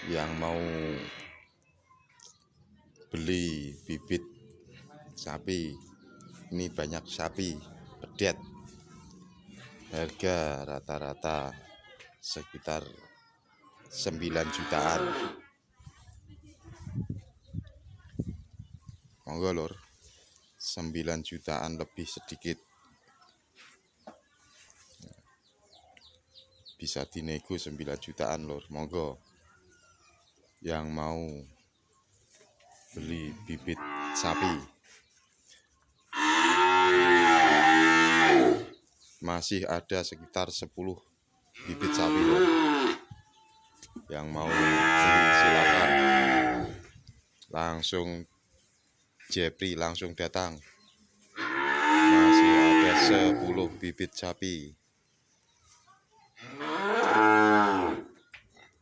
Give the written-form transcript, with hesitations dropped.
Yang mau beli bibit sapi, ini banyak sapi pedet, harga rata-rata sekitar 9 jutaan. Monggo lur, 9 jutaan lebih sedikit, bisa dinego 9 jutaan lur. Monggo yang mau beli bibit sapi, masih ada sekitar 10 bibit sapi lur. Yang mau beli silakan langsung Jepri, langsung datang. Masih ada 10 bibit sapi.